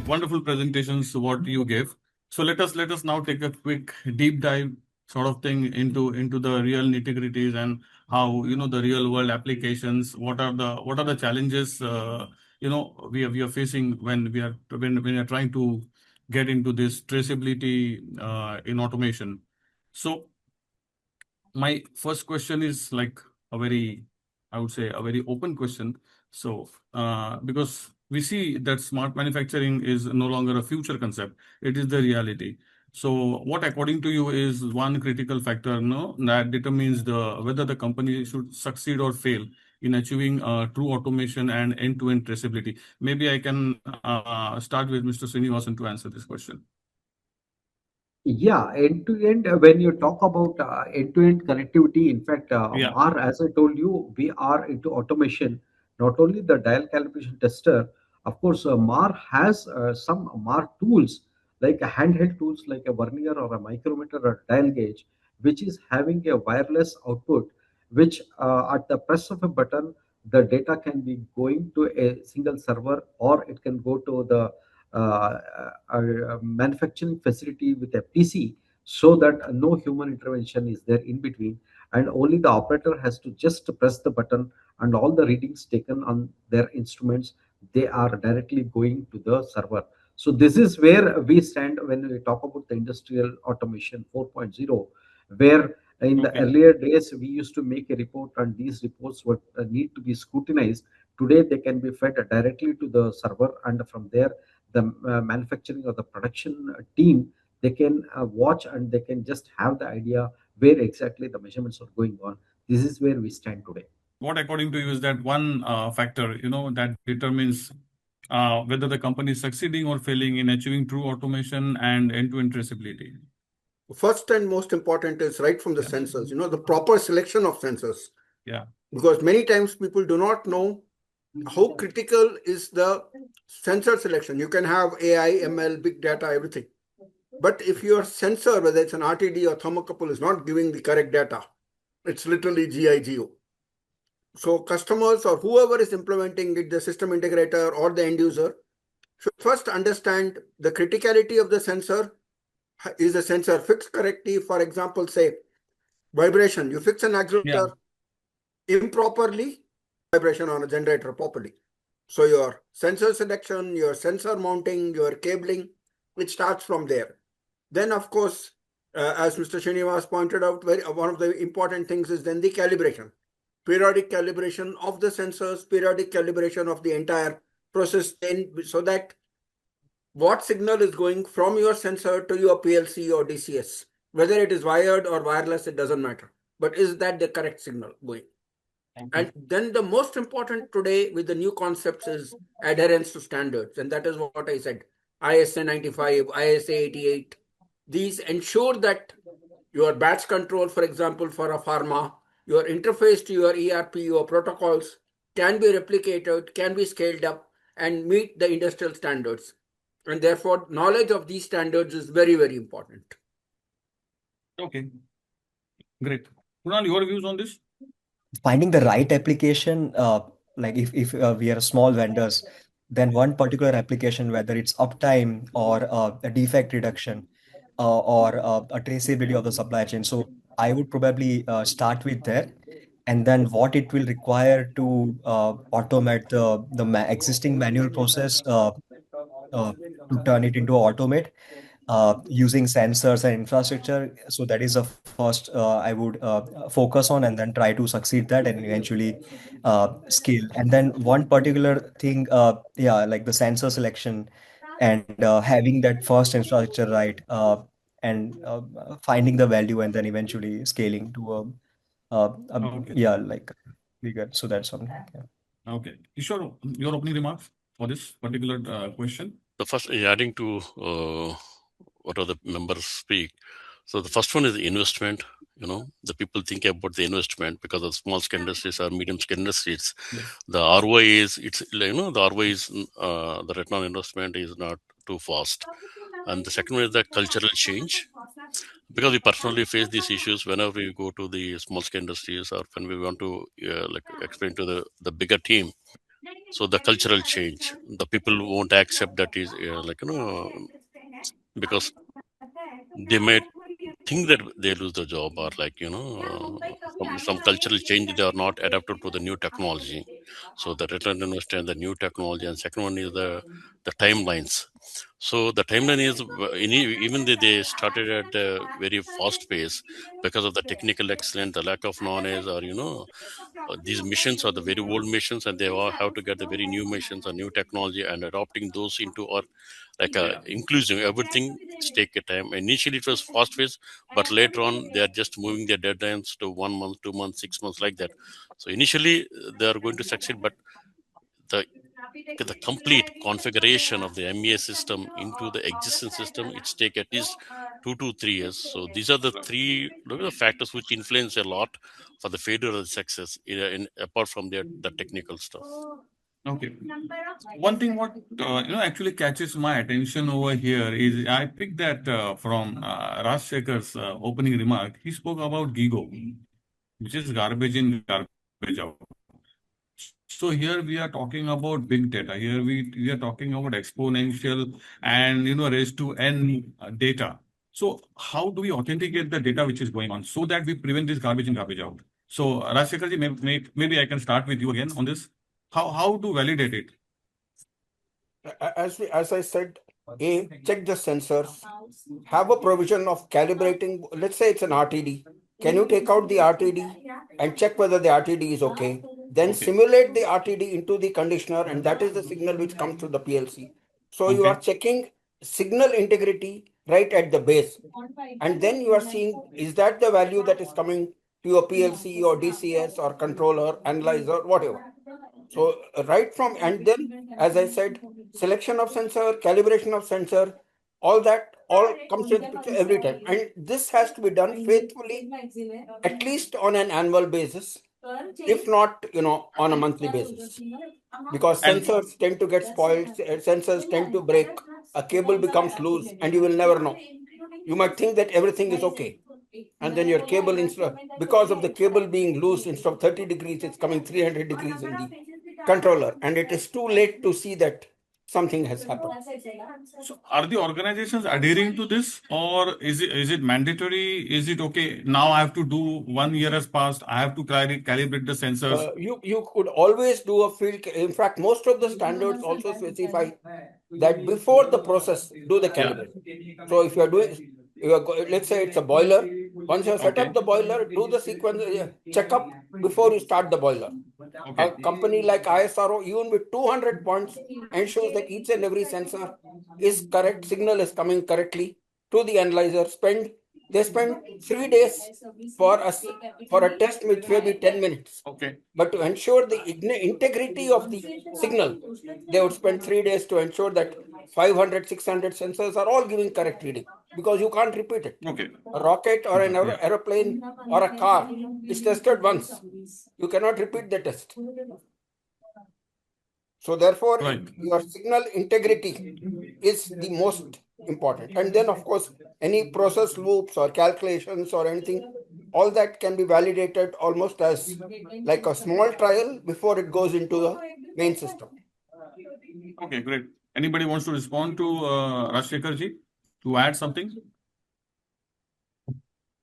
wonderful presentations what you gave. So let us now take a quick deep dive sort of thing into the real nitty-gritties and how the real world applications. What are the challenges we are facing when we are trying to get into this traceability in automation. So my first question is like a very, I would say, a very open question. So, because we see that smart manufacturing is no longer a future concept, it is the reality. So, what according to you is one critical factor, no, that determines the whether the company should succeed or fail in achieving true automation and end-to-end traceability? Maybe I can start with Mr. Srinivasan to answer this question. Yeah, end to end, when you talk about end to end connectivity, in fact, Yeah. MAR, as I told you, we are into automation, not only the dial calibration tester. Of course, MAR has some MAR tools, like a handheld tools like a vernier or a micrometer or dial gauge, which is having a wireless output, which at the press of a button, the data can be going to a single server, or it can go to the manufacturing facility with a PC, so that no human intervention is there in between, and only the operator has to just press the button, and all the readings taken on their instruments, they are directly going to the server. So this is where we stand when we talk about the industrial automation 4.0, where in the Okay. earlier days we used to make a report and these reports would need to be scrutinized. Today they can be fed directly to the server, and from there the manufacturing or the production team, they can watch and they can just have the idea where exactly the measurements are going on. This is where we stand today. What according to you is that one factor that determines whether the company is succeeding or failing in achieving true automation and end-to-end traceability? First and most important is right from the Yeah. sensors, the proper selection of sensors. Yeah. Because many times people do not know how critical is the sensor selection. You can have AI, ML, big data, everything. But if your sensor, whether it's an RTD or thermocouple, is not giving the correct data, it's literally GIGO. So customers or whoever is implementing it, the system integrator or the end user, should first understand the criticality of the sensor. Is the sensor fixed correctly? For example, say vibration. You fix an actuator improperly, vibration on a generator properly. So your sensor selection, your sensor mounting, your cabling, it starts from there. Then, of course, as Mr. Srinivas pointed out, one of the important things is then the calibration. Periodic calibration of the sensors, periodic calibration of the entire process, so that what signal is going from your sensor to your PLC or DCS, whether it is wired or wireless, it doesn't matter. But is that the correct signal going? And then the most important today with the new concepts is adherence to standards. And that is what I said. ISA 95, ISA 88. These ensure that your batch control, for example, for a pharma, your interface to your ERP, your protocols can be replicated, can be scaled up and meet the industrial standards. And therefore, knowledge of these standards is very, very important. Okay. Great. Kunal, your views on this? Finding the right application, like if we are small vendors, then one particular application, whether it's uptime or a defect reduction or a traceability of the supply chain. So I would probably start with that, and then what it will require to automate the existing manual process to turn it into automate using sensors and infrastructure. So that is the first I would focus on, and then try to succeed that and eventually scale. And then one particular thing, yeah, like the sensor selection and having that first infrastructure right, and finding the value and then eventually scaling to Okay. yeah, like bigger. So that's something. Yeah. Okay. Kishore, your opening remarks for this particular question? The first, adding to what other members speak. So the first one is the investment. The people think about the investment because of small scale industries or medium scale industries. Yes. The ROI is the ROI is the return on investment is not too fast. And the second one is the cultural change, because we personally face these issues whenever we go to the small scale industries or when we want to like explain to the bigger team. So the cultural change, the people won't accept that is because they may think that they lose the job, or some cultural change, they are not adapted to the new technology. So the return to understand the new technology, and second one is the timelines. So the timeline is even though they started at a very fast pace because of the technical excellence, the lack of knowledge, or these missions are the very old missions, and they all have to get the very new missions or new technology and adopting those into our inclusive everything take a time. Initially it was fast phase, but later on they are just moving their deadlines to 1 month, 2 months, 6 months, like that. So initially they are going to succeed, but the the complete configuration of the MES system into the existing system, it's take at least 2 to 3 years. So these are the three factors which influence a lot for the failure or the success apart from the technical stuff. Okay. One thing what actually catches my attention over here is I picked that from Rajshekar's opening remark. He spoke about GIGO, which is garbage in, garbage out. So here we are talking about big data. Here we are talking about exponential and raised to n data. So how do we authenticate the data which is going on so that we prevent this garbage in, garbage out? So Rajshekarji, maybe I can start with you again on this. How to validate it? As I said, check the sensors, have a provision of calibrating. Let's say it's an RTD. Can you take out the RTD and check whether the RTD is okay? Then Okay. simulate the RTD into the conditioner, and that is the signal which comes to the PLC. So you Okay. are checking signal integrity right at the base, and then you are seeing, is that the value that is coming to your PLC or DCS or controller, analyzer, whatever. So right from, and then, as I said, selection of sensor, calibration of sensor, all that all comes into the picture every time. And this has to be done faithfully, at least on an annual basis, if not, on a monthly basis. Because And sensors tend to get spoiled, sensors tend to break, a cable becomes loose, and you will never know. You might think that everything is okay, and then your cable, because of the cable being loose, instead of 30 degrees, it's coming 300 degrees in the controller, and it is too late to see that something has happened. so are the organizations adhering to this, or is it mandatory? Is it okay? Now I have to do 1 year has passed. I have to calibrate the sensors. You could always do a field. In fact, most of the standards also specify that before the process, do the Yeah. calibration. So if you are doing, let's say it's a boiler. Once you have set Okay. up the boiler, do the sequence checkup before you start the boiler. A Okay. company like ISRO, even with 200 points, ensures that each and every sensor is correct, signal is coming correctly to the analyzer. They spend 3 days for us for a test, which may be 10 minutes. Okay. But to ensure the integrity of the signal, they would spend 3 days to ensure that 500, 600 sensors are all giving correct reading, because you can't repeat it. Okay. A rocket or an Yeah. aeroplane or a car is tested once. You cannot repeat the test. So therefore, Right. your signal integrity is the most important. And then, of course, any process loops or calculations or anything, all that can be validated almost as like a small trial before it goes into the main system. Okay, great. Anybody wants to respond to Rajshekarji to add something?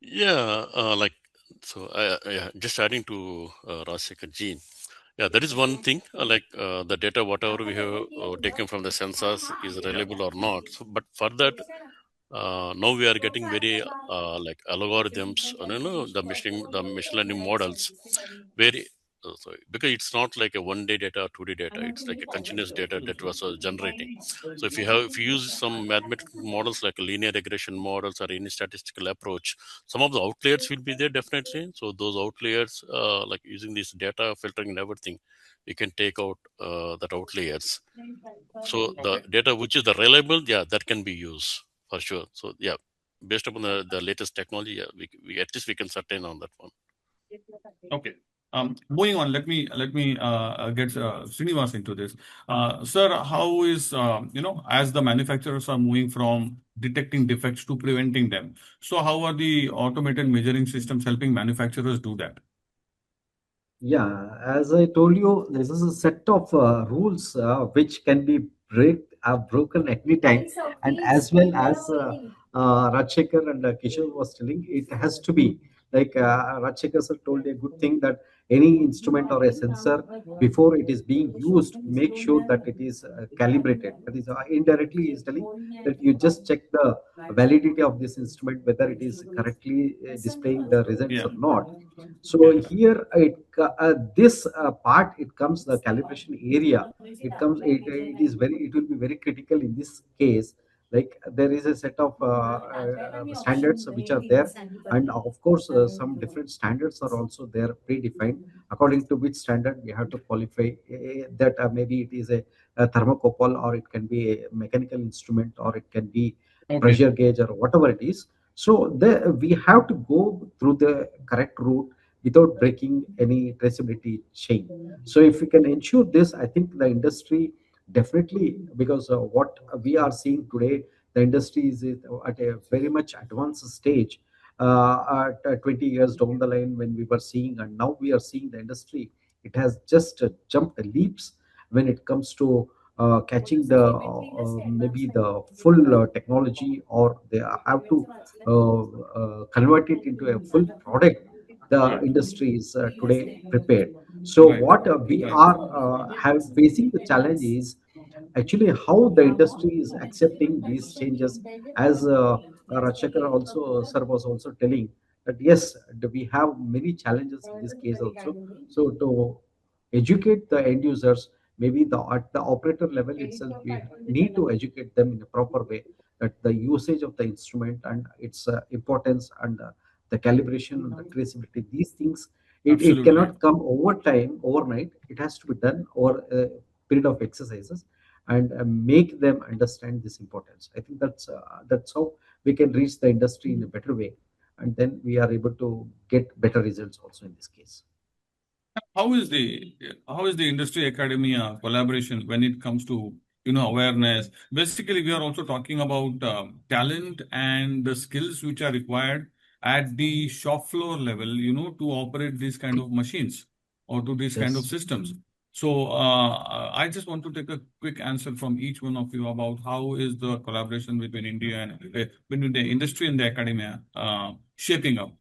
Yeah, just adding to Rajshekhar ji. Yeah, that is one thing. The data, whatever we have taken from the sensors, is reliable or not. So, but for that, now we are getting very algorithms, the machine learning models, very. Sorry, because it's not like a 1 day data, 2 day data. It's like a continuous data that was generating. So if you use some mathematical models like linear regression models or any statistical approach, some of the outliers will be there definitely. So those outliers, like using this data filtering and everything, you can take out that outliers. So the Okay. data which is the reliable, yeah, that can be used for sure. So yeah, based upon the latest technology, yeah, we at least we can certain on that one. Okay. Moving on, let me get Srinivas into this. Sir, how is as the manufacturers are moving from detecting defects to preventing them, so how are the automated measuring systems helping manufacturers do that? Yeah, as I told you, this is a set of rules which can be broken at any time, and as well as Rajshekar and Kishore was telling, it has to be like Rajshekar sir told a good thing that any instrument or a sensor before it is being used, make sure that it is calibrated. That is indirectly he is telling that you just check the validity of this instrument whether it is correctly displaying the results Yeah, or not. yeah, So here this part it comes the calibration area. It is very it will be very critical in this case. Like there is a set of standards which are there, and of course some different standards are also there predefined according to which standard we have to qualify that maybe it is a thermocouple or it can be a mechanical instrument or it can be okay, pressure gauge or whatever it is. So we have to go through the correct route without breaking any traceability chain. So if we can ensure this, I think the industry definitely, because what we are seeing today, the industry is at a very much advanced stage. At 20 years down the line, when we were seeing, and now we are seeing the industry, it has just jumped leaps when it comes to catching the maybe the full technology, or they have to convert it into a full product. The right, industry is today prepared. So right, what we right. are have facing the challenge is actually how the industry is accepting these changes. As Rajshekar also sir was also telling that yes, we have many challenges in this case also. So to educate the end users, maybe at the operator level itself, we need to educate them in a proper way that the usage of the instrument and its importance and the calibration and the traceability, these things, it Absolutely. cannot come over time, overnight. It has to be done over a period of exercises and make them understand this importance. I think that's how we can reach the industry in a better way, and then we are able to get better results also in this case. How is the industry academia collaboration when it comes to awareness? Basically, we are also talking about talent and the skills which are required at the shop floor level, to operate these kind of machines or to these kind of Yes. systems. So I just want to take a quick answer from each one of you about how is the collaboration between India and between the industry and the academia shaping up.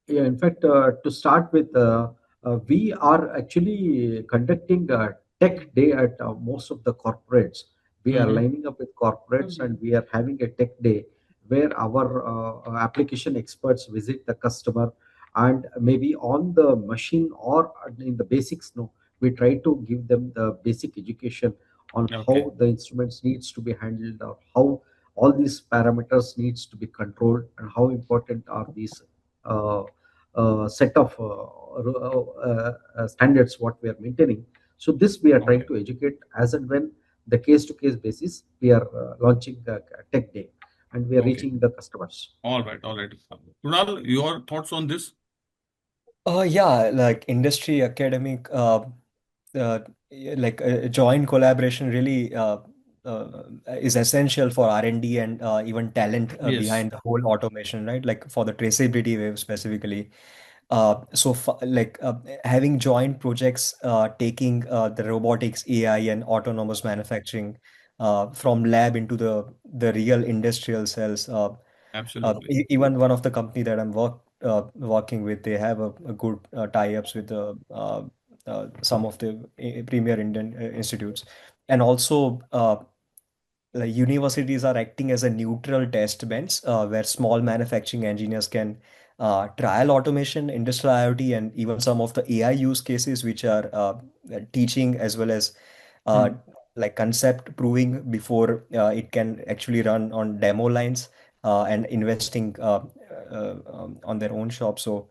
Yeah, in fact, to start with, we are actually conducting a tech day at most of the corporates. We are Mm-hmm. lining up with corporates and we are having a tech day where our application experts visit the customer, and maybe on the machine or in the basics, no, we try to give them the basic education on Okay. how the instruments needs to be handled, or how all these parameters needs to be controlled, and how important are these uh, set of standards what we are maintaining. So this we are trying Okay. to educate as and when the case to case basis. We are launching the tech day and we are Okay. reaching the customers. All right. All right. Kunal, your thoughts on this? Yeah, like industry, academic, like joint collaboration really is essential for R&D and even talent Yes, behind the whole automation, right? Like for the traceability wave specifically. Like having joint projects, taking the robotics, AI, and autonomous manufacturing from lab into the real industrial cells. absolutely. Even one of the company that I'm working with, they have a good tie-ups with some of the premier Indian institutes, and also like universities are acting as a neutral test bench where small manufacturing engineers can trial automation, industrial IoT, and even some of the AI use cases, which are teaching as well as uh, Hmm. like concept proving before it can actually run on demo lines and investing on their own shop. So,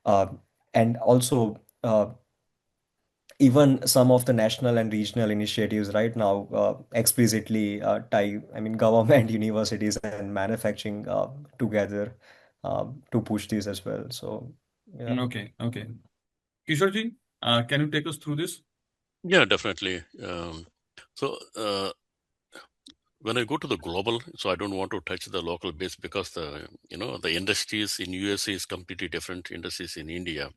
uh, and also even some of the national and regional initiatives right now explicitly tie, I mean, government, universities, and manufacturing together to push this as well. So, yeah. Okay, okay. Kishorji, can you take us through this? Yeah, definitely. So when I go to the global, so I don't want to touch the local base because the industries in USA is completely different industries in India,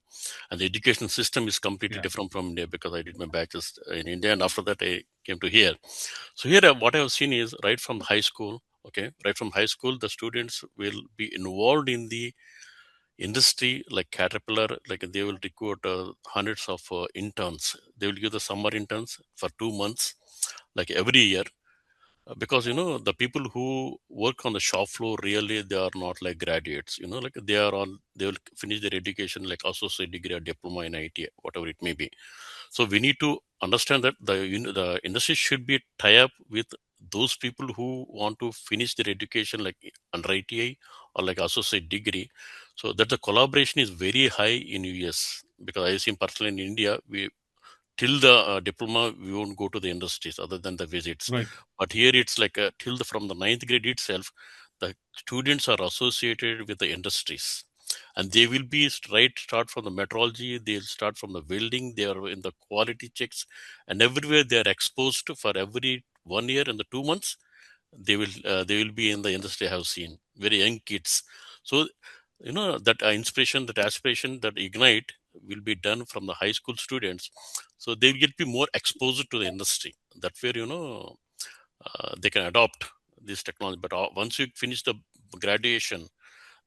and the education system is completely Yeah. different from India because I did my bachelor's in India, and after that I came to here. So here, what I have seen is right from high school. Okay, right from high school, the students will be involved in the industry like Caterpillar. Like they will recruit hundreds of interns. They will give the summer interns for 2 months, like every year, because the people who work on the shop floor really they are not like graduates, like they will finish their education like associate degree or diploma in IT, whatever it may be. So we need to understand that the industry should be tie up with those people who want to finish their education like under ITI or like associate degree, so that the collaboration is very high in US. Because I see personally in India, we till the diploma we won't go to the industries other than the visits, Right. but here it's like from the ninth grade itself, the students are associated with the industries, and they will be start from the metrology, they'll start from the welding, they are in the quality checks, and everywhere they are exposed to for every 1 year and the 2 months they will be in the industry. I have seen very young kids. So that inspiration, that aspiration, that ignite will be done from the high school students, so they will get be more exposed to the industry. That where they can adopt this technology. But once you finish the graduation,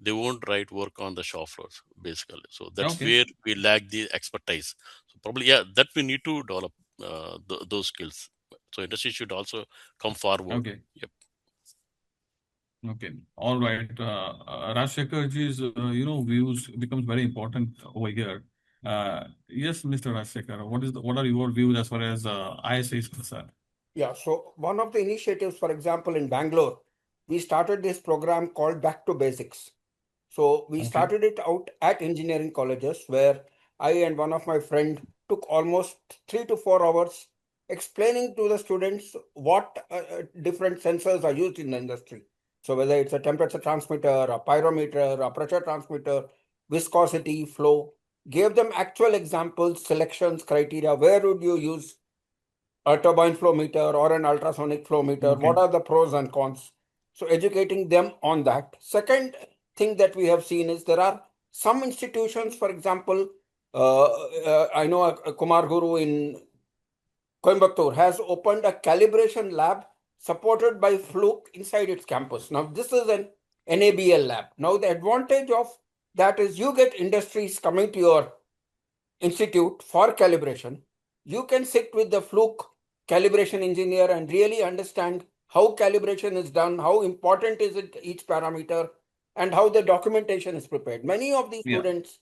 they won't write work on the shop floors basically. So that's Okay. where we lack the expertise. So probably, yeah, that we need to develop those skills. So industry should also come forward. Okay. Yep. Okay. All right. Rajshekhar ji's views becomes very important over here. Yes, Mr. Rajshekhar, what are your views as far as ISA is concerned? Yeah, so one of the initiatives, for example, in Bangalore, we started this program called Back to Basics. So we Okay. started it out at engineering colleges where I and one of my friend took almost 3 to 4 hours explaining to the students what different sensors are used in the industry. So whether it's a temperature transmitter, a pyrometer, a pressure transmitter, viscosity, flow, gave them actual examples, selections, criteria. Where would you use a turbine flow meter or an ultrasonic flow meter? What Okay. are the pros and cons? So educating them on that. Second thing that we have seen is there are some institutions, for example, I know a Kumar Guru in Coimbatore has opened a calibration lab supported by Fluke inside its campus. Now, this is an NABL lab. Now, the advantage of that is you get industries coming to your institute for calibration. You can sit with the Fluke calibration engineer and really understand how calibration is done, how important is it each parameter, and how the documentation is prepared. Many of these Yeah. students,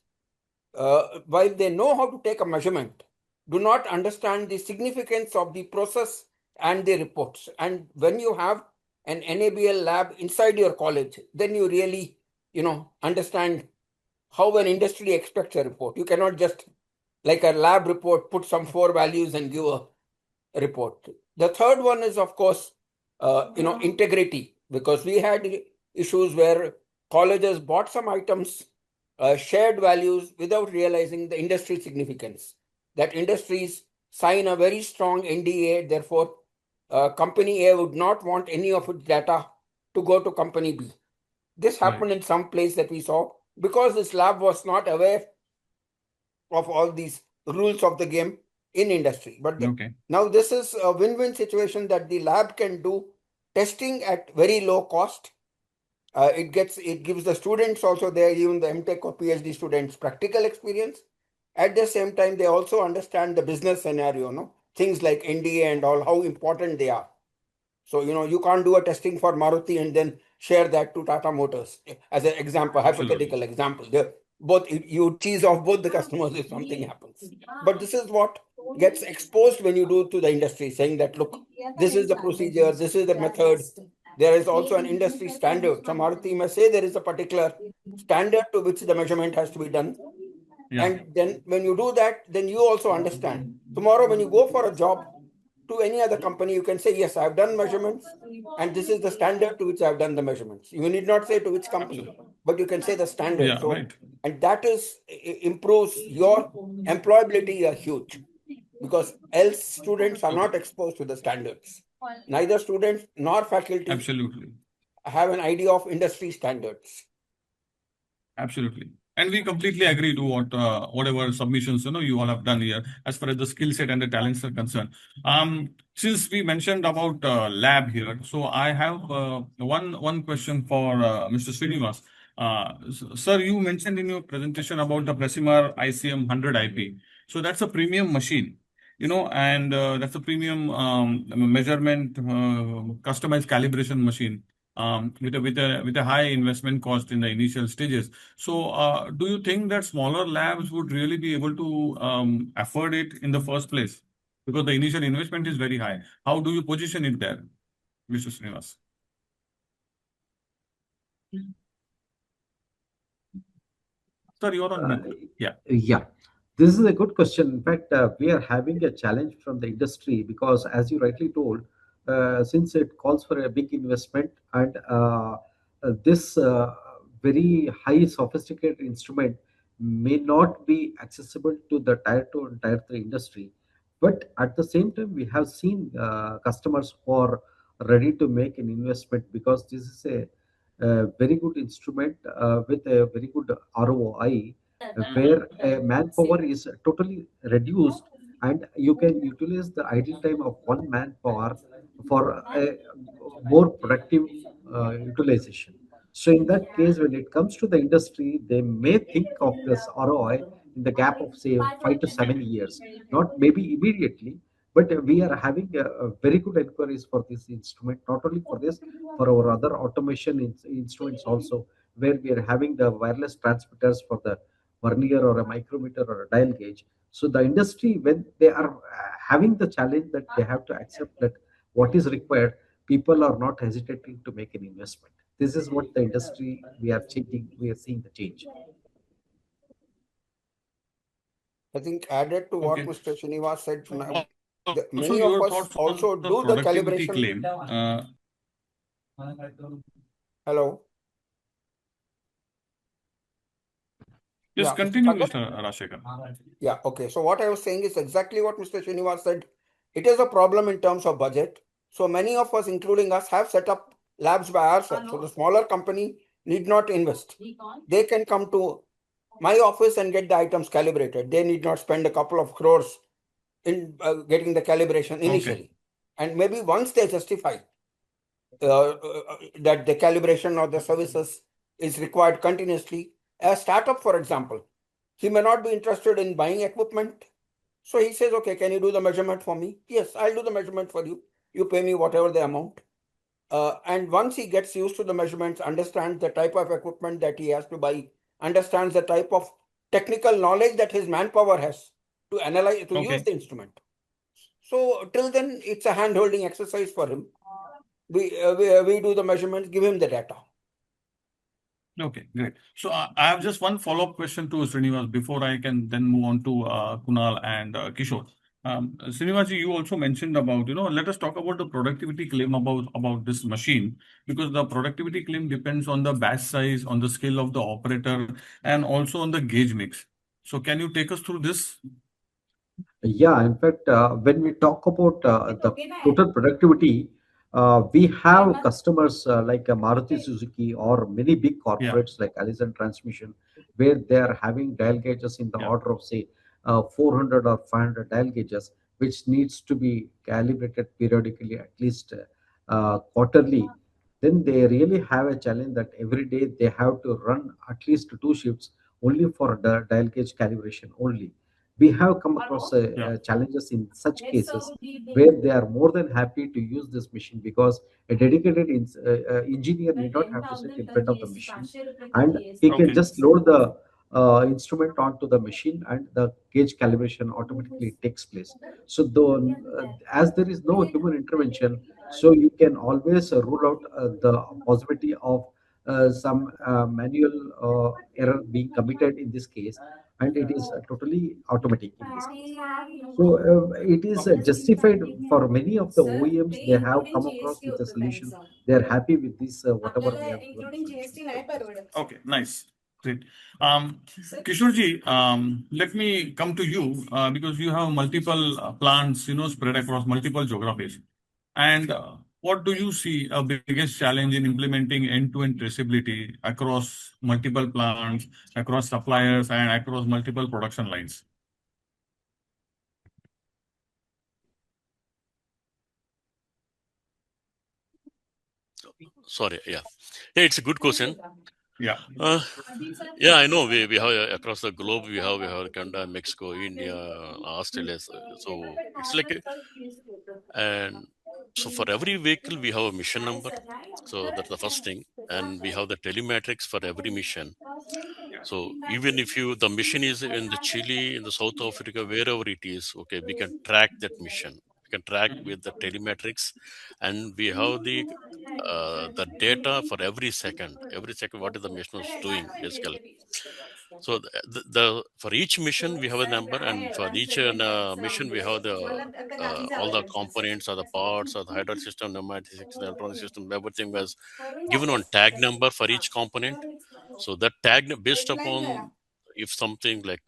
while they know how to take a measurement, do not understand the significance of the process and the reports. And when you have an NABL lab inside your college, then you really, understand how an industry expects a report. You cannot just, like a lab report, put some 4 values and give a report. The third one is, of course, integrity, because we had issues where colleges bought some items, shared values without realizing the industry significance. That industries sign a very strong NDA, therefore, company A would not want any of its data to go to company B. This Right. happened in some place that we saw because this lab was not aware of all these rules of the game in industry. But Okay. now this is a win-win situation that the lab can do testing at very low cost. It gives the students also there, even the MTech or PhD students, practical experience. At the same time, they also understand the business scenario, no? Things like NDA and all, how important they are. So, you can't do a testing for Maruti and then share that to Tata Motors as an example, Absolutely. hypothetical example. Both you cheese off both the customers if something happens. But this is what gets exposed when you do to the industry, saying that, look, this is the procedure, this is the method. There is also an industry standard. So Maruti may say there is a particular standard to which the measurement has to be done. Yeah. And then when you do that, then you also understand. Tomorrow, when you go for a job to any other company, you can say, yes, I've done measurements, and this is the standard to which I've done the measurements. You need not say to which company, Absolutely. but you can say the standard. Yeah. So, Right. and that improves your employability huge, because else students are not exposed to the standards. neither students nor faculty Absolutely. have an idea of industry standards. Absolutely. And we completely agree to whatever submissions you all have done here as far as the skill set and the talents are concerned. Since we mentioned about lab here, so I have one question for Mr. Srinivas. Sir, you mentioned in your presentation about the Presimar ICM 100 IP. So that's a premium machine, and that's a premium measurement, customized calibration machine with a high investment cost in the initial stages. So, do you think that smaller labs would really be able to afford it in the first place? Because the initial investment is very high. How do you position it there, Mr. Srinivas? Sir, you're on mute. Yeah. Yeah, this is a good question. In fact, we are having a challenge from the industry because, as you rightly told, since it calls for a big investment and this very high sophisticated instrument may not be accessible to the tier 2 and tier 3 industry. But at the same time, we have seen customers who are ready to make an investment because this is a very good instrument with a very good ROI where manpower is totally reduced and you can utilize the idle time of one manpower for a more productive utilization. So in that case, when it comes to the industry, they may think of this ROI in the gap of say 5 to 7 years, not maybe immediately, but we are having a very good inquiries for this instrument, not only for this, for our other automation instruments also, where we are having the wireless transmitters for the vernier or a micrometer or a dial gauge. So the industry, when they are having the challenge that they have to accept that what is required, people are not hesitating to make an investment. This is what the industry we are changing. We are seeing the change. I think added to what Okay. Mr. Srinivas said, Also, many of your us thoughts on also the do the productivity calibration. claim. Hello. Just Yeah, Mr. continue, Sagar? Mr. Rashekar. Yeah, okay. So what I was saying is exactly what Mr. Srinivas said. It is a problem in terms of budget. So many of us, including us, have set up labs by ourselves. So the smaller company need not invest. They can come to my office and get the items calibrated. They need not spend a couple of crores in getting the calibration initially. And maybe once they justify that the calibration or the services is required continuously, a startup, for example, he may not be interested in buying equipment. So he says, okay, can you do the measurement for me? Yes, I'll do the measurement for you. You pay me whatever the amount. And once he gets used to the measurements, understands the type of equipment that he has to buy, understands the type of technical knowledge that his manpower has to analyze, to use the instrument. So till then, it's a hand-holding exercise for him. We do the measurements, give him the data. Okay, great. So I have just one follow-up question to Srinivas before I can then move on to Kunal and Kishore. Srinivas, you also mentioned about, let us talk about the productivity claim about this machine, because the productivity claim depends on the batch size, on the skill of the operator, and also on the gauge mix. So can you take us through this? Yeah, in fact, when we talk about the total productivity, we have customers like Maruti Suzuki or many big corporates like Allison Transmission, where they are having dial gauges in the order of say 400 or 500 dial gauges, which needs to be calibrated periodically, at least quarterly. Then they really have a challenge that every day they have to run at least 2 shifts only for the dial gauge calibration only. We have come across challenges in such cases where they are more than happy to use this machine because a dedicated engineer need not have to sit in front of the machine and he can just load the instrument onto the machine and the gauge calibration automatically takes place. So though, as there is no human intervention, so you can always rule out the possibility of some manual error being committed in this case, and it is totally automatic in this case. So it is justified for many of the OEMs. They have come across with a solution. They are happy with this whatever we have given the solution. Okay, nice. Great. Kishorji, let me come to you because you have multiple plants, spread across multiple geographies. And what do you see a biggest challenge in implementing end-to-end traceability across multiple plants, across suppliers, and across multiple production lines? Sorry, yeah, it's a good question. Yeah. Uh, yeah, I know we have across the globe we have Canada, Mexico, India, Australia. So it's like and so for every vehicle we have a mission number. So that's the first thing, and we have the telemetrics for every mission. So even if you the mission is in the Chile, in the South Africa, wherever it is, okay, we can track that mission. We can track with the telemetrics, and we have the data for every second. Every second, what is the mission is doing basically. So the for each mission we have a number, and for each mission we have the all the components or the parts or the hydraulic system, pneumatic system, electronic system, everything was given on tag number for each component. So that tag based upon if something like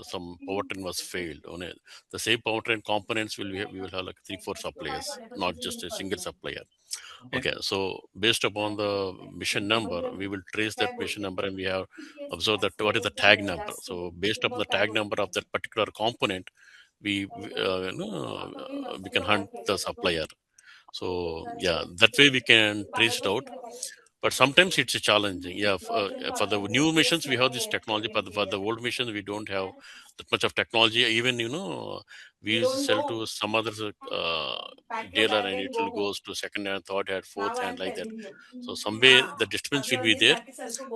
some powertrain was failed on it, the same powertrain components we will have like 3 4 suppliers, not just a single supplier. Okay. Okay, so based upon the mission number, we will trace that mission number, and we have observed that what is the tag number. So based upon the tag number of that particular component, we can hunt the supplier. So yeah, that way we can trace it out. But sometimes it's challenging. Yeah, for the new missions we have this technology. For the old missions we don't have that much of technology. Even we used to sell to some other dealer, and it will goes to second hand, third hand, fourth hand, like that. So somewhere the disturbance will be there.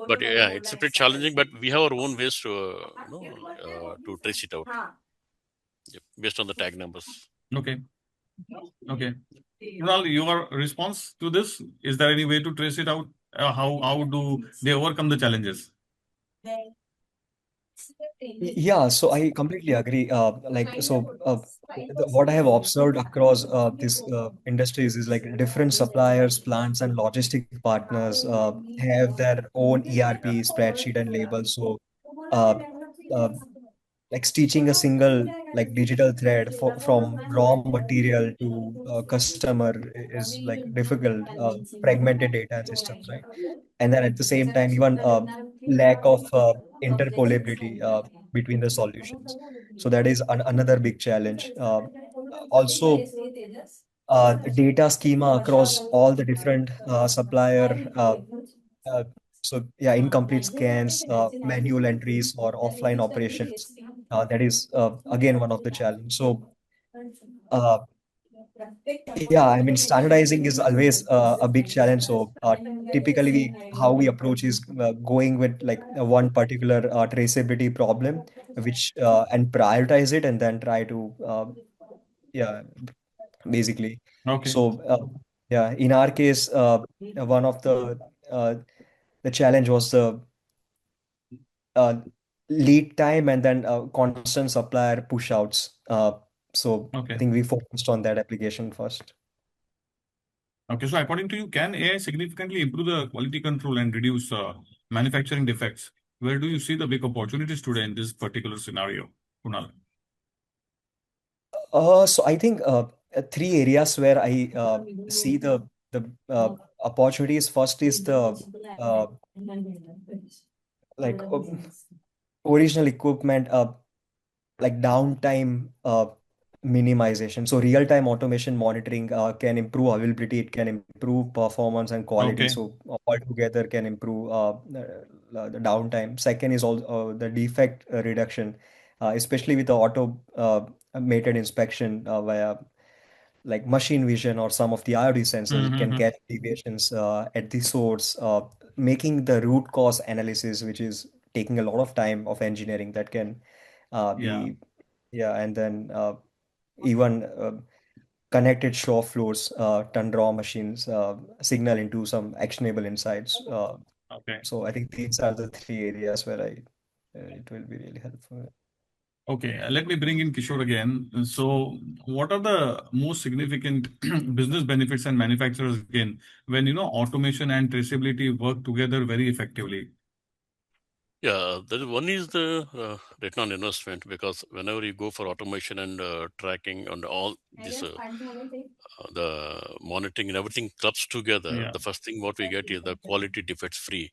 But yeah, it's a bit challenging. But we have our own ways to to trace it out. Yep, based on the tag numbers. Okay. Okay. Kunal, your response to this, is there any way to trace it out? How do they overcome the challenges? Yeah, so I completely agree. What I have observed across this industries is like different suppliers, plants, and logistic partners have their own ERP spreadsheet and labels. So, uh, uh, like stitching a single like digital thread from raw material to customer is like difficult, fragmented data and systems, right? And then at the same time, even lack of interpolability between the solutions. So that is another big challenge. Also, data schema across all the different supplier. Uh, so yeah, incomplete scans, manual entries, or offline operations. That is again one of the challenge. So uh, yeah, I mean standardizing is always a big challenge. So typically, how we approach is going with like one particular traceability problem, which and prioritize it, and then try to yeah, basically. Okay. So yeah, in our case, one of uh, the challenge was the uh, lead time and then constant supplier push outs. So I Okay. think we focused on that application first. Okay. So according to you, can AI significantly improve the quality control and reduce manufacturing defects? Where do you see the big opportunities today in this particular scenario, Kunal? So I think three areas where I see the opportunities. First is the uh, like original equipment, like downtime minimization. So real-time automation monitoring can improve availability, it can improve performance and quality. Okay. So altogether can improve the downtime. Second is all the defect reduction, especially with the automated inspection via like machine vision or some of the IoT sensors. It can Mm-hmm. catch deviations at the source, making the root cause analysis, which is taking a lot of time of engineering, that can Yeah. be yeah, and then even connected shop floors, turn raw machines, signal into some actionable insights. Okay. So I think these are the three areas where it will be really helpful. Okay, let me bring in Kishore again. So, what are the most significant business benefits and manufacturers gain when automation and traceability work together very effectively? Yeah, one is the return on investment, because whenever you go for automation and tracking and all this the monitoring and everything clubs together, Yeah. the first thing what we get is the quality defects free.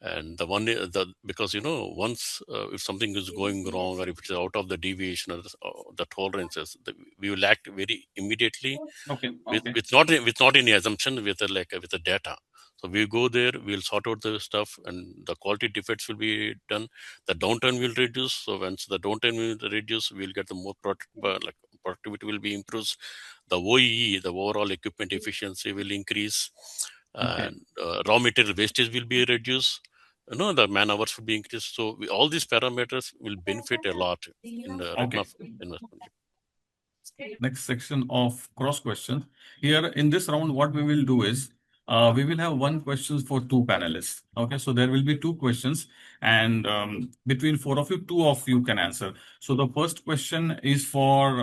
And the one the because once if something is going wrong or if it's out of the deviation or the tolerances, we will act very immediately Okay. with Okay. with not any assumption, with with the data. So we go there, we'll sort out the stuff, and the quality defects will be done. The downtime will reduce. So once the downtime will reduce, we'll get the more productivity will be improved. The OEE, the overall equipment efficiency will increase, Okay. and raw material wastage will be reduced. The man hours will be increased. So all these parameters will benefit a lot in the return Okay. of investment. Next section of cross questions. Here in this round, what we will do is we will have one question for two panelists. Okay, so there will be two questions, and between four of you, two of you can answer. So the first question is for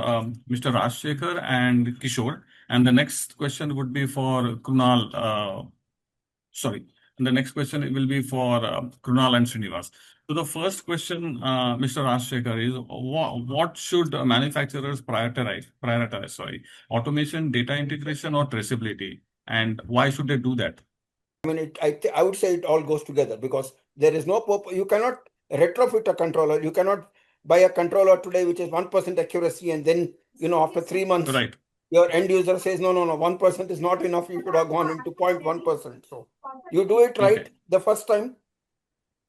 Mr. Rajshekhar and Kishore, and the next question would be for Kunal. Sorry. And the next question will be for Kunal and Srinivas. So the first question, Mr. Rajshekhar, is what should manufacturers prioritize, sorry, automation, data integration, or traceability? And why should they do that? I mean, I would say it all goes together, because there is no you cannot retrofit a controller. You cannot buy a controller today which is 1% accuracy, and then after 3 months, Right. your end user says, no, 1% is not enough. You should have gone into 0.1%. So you do it right Okay. the first time,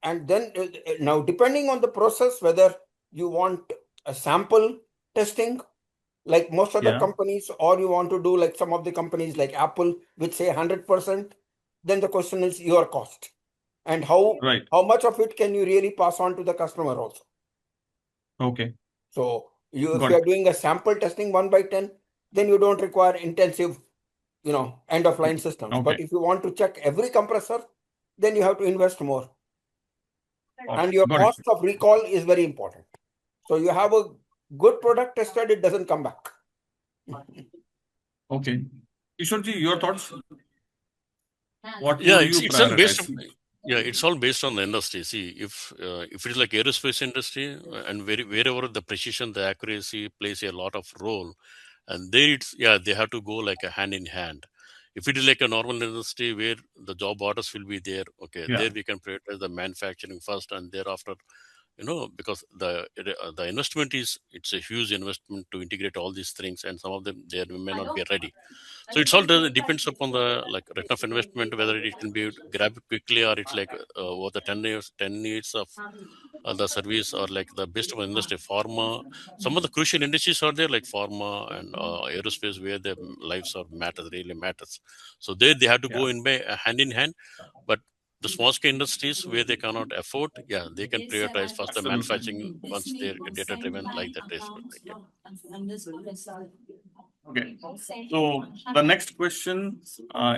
and then now depending on the process, whether you want a sample testing like most other Yeah. companies, or you want to do like some of the companies like Apple, which say 100%, then the question is your cost and Right. how much of it can you really pass on to the customer also. Okay. So if Got you are it. doing a sample testing 1 by 10, then you don't require intensive, end of line systems. But Okay. if you want to check every compressor, then you have to invest more. And Okay. your Got cost it. of recall is very important. So you have a good product tested, it doesn't come back. Okay. Kishorji, your thoughts? What Yeah, would it's you it's all based prioritize? on, yeah, it's all based on the industry. See, if it is like aerospace industry, and wherever the precision, the accuracy plays a lot of role, and there they have to go like a hand in hand. If it is like a normal industry where the job orders will be there, okay, Yeah. there we can prioritize the manufacturing first, and thereafter, because the investment it's a huge investment to integrate all these things, and some of them they may not be ready. So it's all depends upon the like rate of investment, whether it can be grabbed quickly, or it's like over the 10 years of the service, or like the best of industry. Pharma, some of the crucial industries are there, like pharma and aerospace, where their lives are matters, really matters. So they have to Yeah. go in by hand in hand. But the small scale industries where they cannot afford, yeah, they can prioritize first the Absolutely. manufacturing once they're data driven, like that traceability. Yeah. Okay. So the next question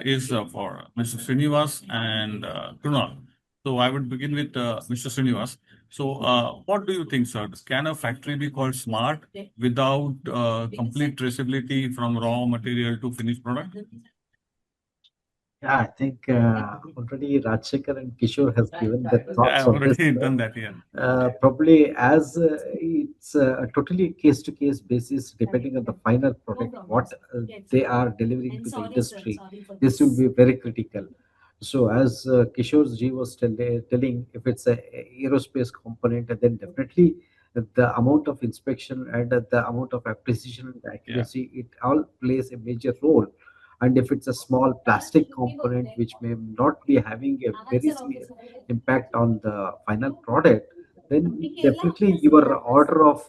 is for Mr. Srinivas and Kunal. So I would begin with Mr. Srinivas. So what do you think, sir? Can a factory be called smart without complete traceability from raw material to finished product? Yeah, I think already Rajshekhar and Kishore has given their I thoughts on this. already done that here. Probably as it's a totally case to case basis, depending on the final product, what they are delivering to the industry, this will be very critical. So, as Kishore ji was telling, if it's a aerospace component, then definitely the amount of inspection and the amount of precision and Yeah. accuracy, it all plays a major role. And if it's a small plastic component which may not be having a very impact on the final product, then definitely your order of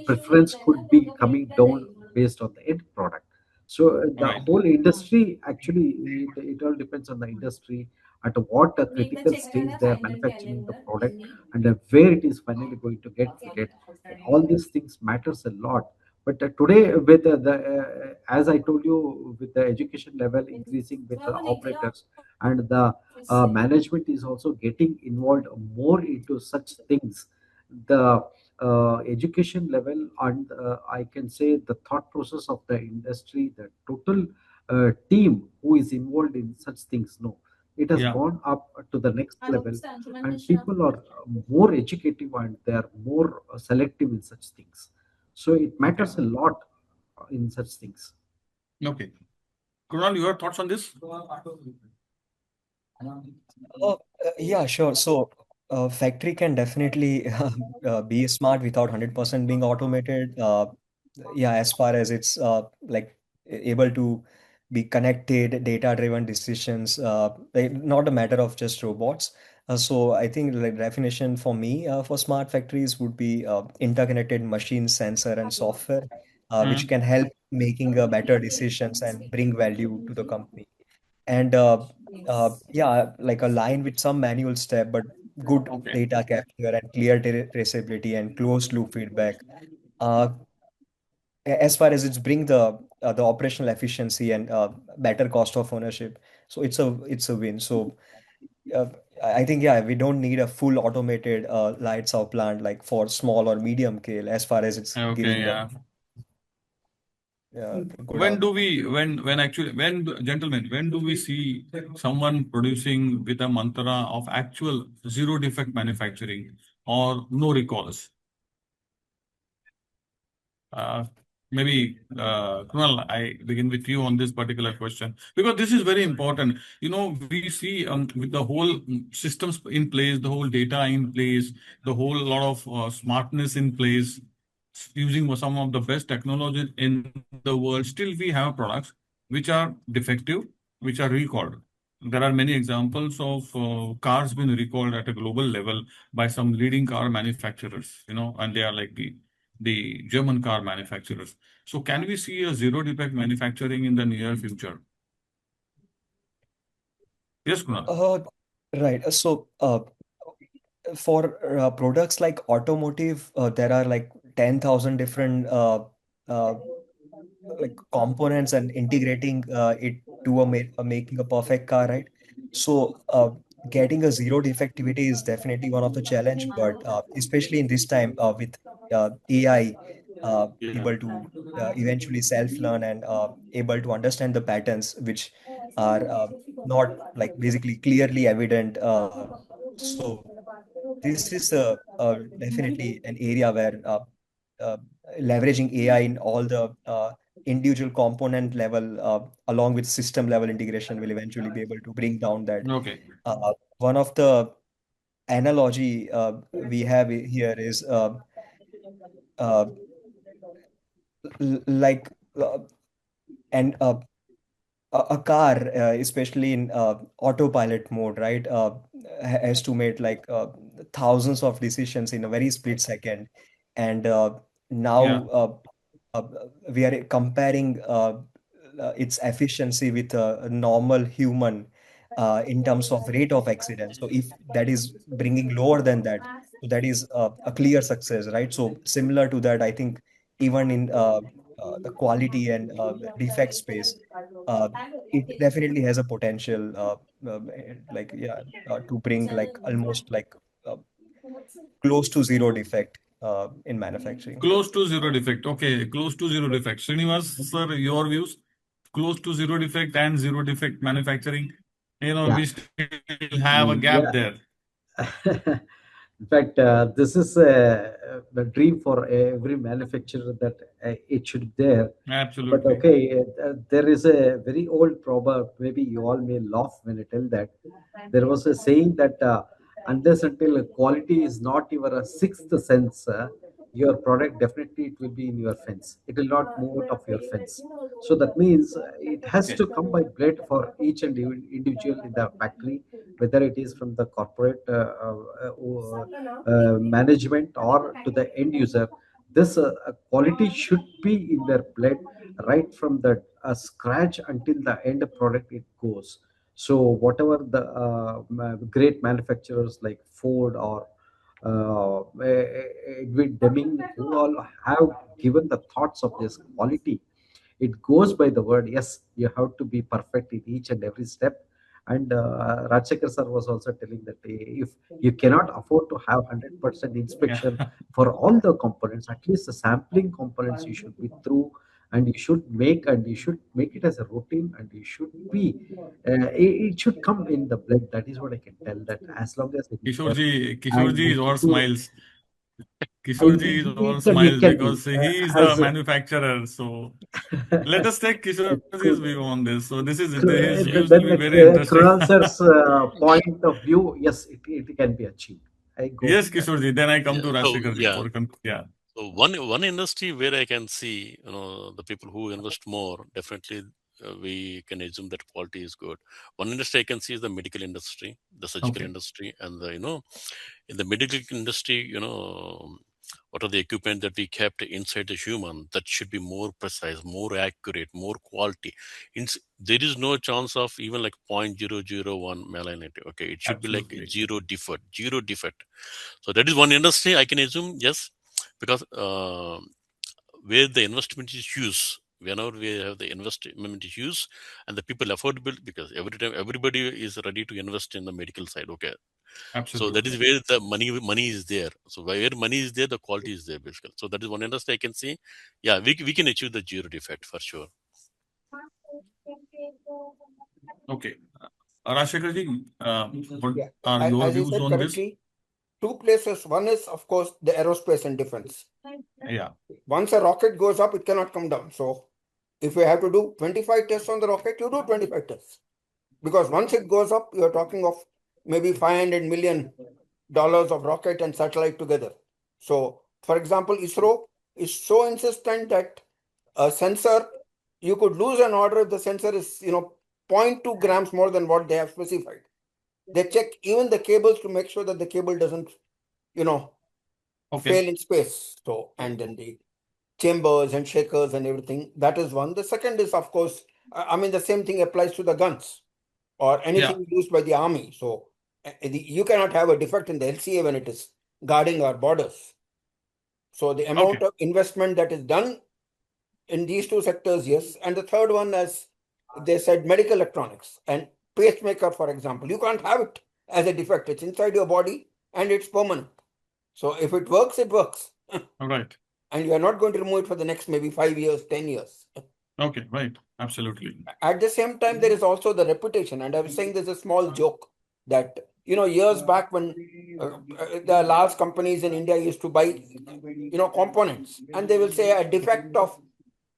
preference could be coming down based on the end product. So the Right. whole industry actually, it all depends on the industry at what a critical stage they are manufacturing the product, and where it is finally going to get fitted. All these things matters a lot. But today, with as I told you, with the education level increasing with the operators, and the management is also getting involved more into such things, the education level, and I can say the thought process of the industry, the total team who is involved in such things, no, it has Yeah. gone up to the next level, and people are more educative and they are more selective in such things. So it Okay. matters a lot. in such things. Okay. Kunal, your thoughts on this? Yeah, sure. So, factory can definitely be smart without 100% being automated. Yeah, as far as it's like able to be connected, data-driven decisions, not a matter of just robots. So, I think like definition for me for smart factories would be interconnected machine, sensor, and software, which Hmm. can help making better decisions and bring value to the company. And yeah, like a line with some manual step, but good Okay. data capture and clear traceability and closed loop feedback. Uh, as far as it's bring the operational efficiency and better cost of ownership, so it's a win. So uh, I think yeah, we don't need a full automated lights out plant like for small or medium scale as far as it's Okay, giving a yeah. good When do outcome. we, when actually, gentlemen, when do we see someone producing with a mantra of actual zero defect manufacturing or no recalls? Uh, Maybe, Kunal, I begin with you on this particular question because this is very important. We see with the whole systems in place, the whole data in place, the whole lot of smartness in place, using some of the best technology in the world, still we have products which are defective, which are recalled. There are many examples of cars being recalled at a global level by some leading car manufacturers, and they are like the German car manufacturers. So can we see a zero defect manufacturing in the near future? Yes, Kunal. Uh, right. So for products like automotive, there are like 10,000 different uh, like components and integrating it to making a perfect car, right? So getting a zero defectivity is definitely one of the challenge, but especially in this time with AI Yeah. able to eventually self-learn and able to understand the patterns which are not like basically clearly evident. So this is definitely an area where uh, leveraging AI in all the individual component level along with system level integration will eventually be able to bring down that. Okay. One of the analogy we have here is uh, like uh, and a car, especially in autopilot mode, right, has to make like thousands of decisions in a very split second. And Yeah. now uh, we are comparing its efficiency with a normal human in terms of rate of accident. So if that is bringing lower than that, so that is a clear success, right? So similar to that, I think even in the quality and defect space, uh, it definitely has a potential, like yeah, to bring like almost like uh, close to zero defect in manufacturing. Close to zero defect. Okay, close to zero defect. Srinivas, sir, your views? Close to zero defect and zero defect manufacturing. Yeah, We still have a gap yeah. there. In fact, this is a dream for every manufacturer that it should be there. But Absolutely. okay, there is a very old proverb. Maybe you all may laugh when I tell that. There was a saying that unless until quality is not your sixth sense, your product definitely it will be in your fence. It will not move out of your fence. So that means it has Okay. to come by blade for each and individual in the factory, whether it is from the corporate management or to the end user. This quality should be in their blood right from the scratch until the end product it goes. So whatever the great manufacturers like Ford or Edwin Deming, who all have given the thoughts of this quality, it goes by the word. Yes, you have to be perfect in each and every step. And Rajshekar sir was also telling that if you cannot afford to have 100% Yeah. inspection for all the components, at least the sampling components you should be through, and you should make it as a routine, and you should be it should come in the blood. That is what I can tell, that as long as it is there. Kishorji And is all to smiles. Kishorji is all It smiles can be because he is the as manufacturer. So let us take Kishorji's view on this. So this is his then views will be very interesting. Kunal sir's point of view, yes, it can be achieved. I go Yes, with that. Kishorji. Then I come Yeah. to So Rashikharji yeah. for yeah. So one industry where I can see, the people who invest more, definitely we can assume that quality is good. One industry I can see is the medical industry, the surgical Okay. industry, and in the medical industry, what are the equipment that we kept inside the human that should be more precise, more accurate, more quality. There is no chance of even like 0.001 malignity. Okay, it should be like Absolutely. zero defect. So that is one industry I can assume, yes, because where the investment is huge, whenever we have the investment is huge, and the people affordable, because every time everybody is ready to invest in the medical side. Okay, so that is Absolutely. where the money is there. So where money is there, the quality is there, basically. So that is one industry I can see. Yeah, we can achieve the zero defect for sure. Okay. Rashikharji, what Yeah, are your as you views said on this? correctly, two places. One is, of course, the aerospace and defense. Yeah. Once a rocket goes up, it cannot come down. So if you have to do 25 tests on the rocket, you do 25 tests. Because once it goes up, you're talking of maybe $500 million of rocket and satellite together. So, for example, ISRO is so insistent that a sensor, you could lose an order if the sensor is, 0.2 grams more than what they have specified. They check even the cables to make sure that the cable doesn't, Okay. fail in space. So, and then the chambers and shakers and everything. That is one. The second is, of course, I mean, the same thing applies to the guns or anything used by the army. So you cannot have a defect in the LCA when it is guarding our borders. So the amount Okay. of investment that is done in these two sectors, yes. And the third one, as they said, medical electronics and pacemaker, for example, you can't have it as a defect. It's inside your body and it's permanent. So if it works, it works. All right. And you are not going to remove it for the next maybe 5 years, 10 years. Okay. Right. Absolutely. At the same time, there is also the reputation. And I was saying there's a small joke that, years back when the large companies in India used to buy, components, and they will say a defect of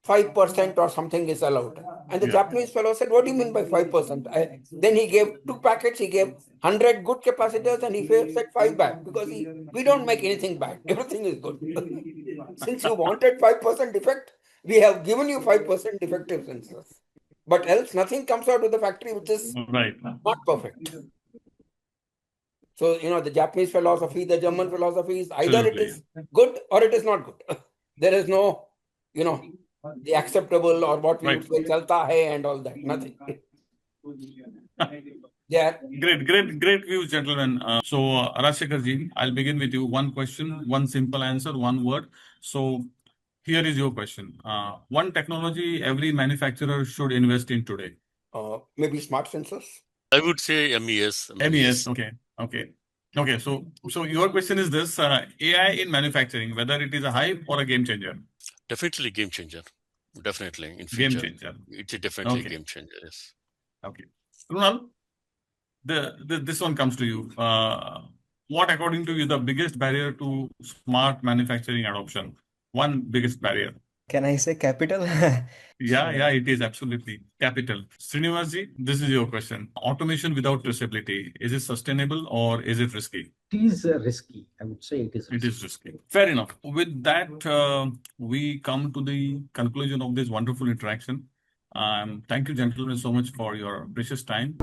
5% or something is allowed. And the Yeah. Japanese fellow said, what do you mean by 5%? Then he gave 2 packets, he gave 100 good capacitors, and he said 5 bad, because we don't make anything bad. Everything is good. Since you wanted 5% defect, we have given you 5% defective sensors. But else nothing comes out of the factory which is Right. not perfect. So, the Japanese philosophy, the German philosophy is either it Absolutely. is good or it is not good. There is no, the acceptable or what we Right. would say chalta hai and all that. Nothing. Yeah. Great views, gentlemen. Rashikharji, I'll begin with you. One question, one simple answer, one word. So, here is your question. One technology every manufacturer should invest in today. Maybe smart sensors. I would say MES. MES. Okay. So your question is this: AI in manufacturing, whether it is a hype or a game changer? Definitely game changer. Definitely in Game future, changer. it's definitely a Okay. game changer. Yes. Okay. Kunal, this one comes to you. What, according to you, the biggest barrier to smart manufacturing adoption? One biggest barrier. Can I say capital? Yeah, it is absolutely capital. Srinivasji, this is your question. Automation without traceability, is it sustainable or is it risky? It is risky. I would say it is It risky. is risky. Fair enough. With that, we come to the conclusion of this wonderful interaction. Thank you, gentlemen, so much for your precious time.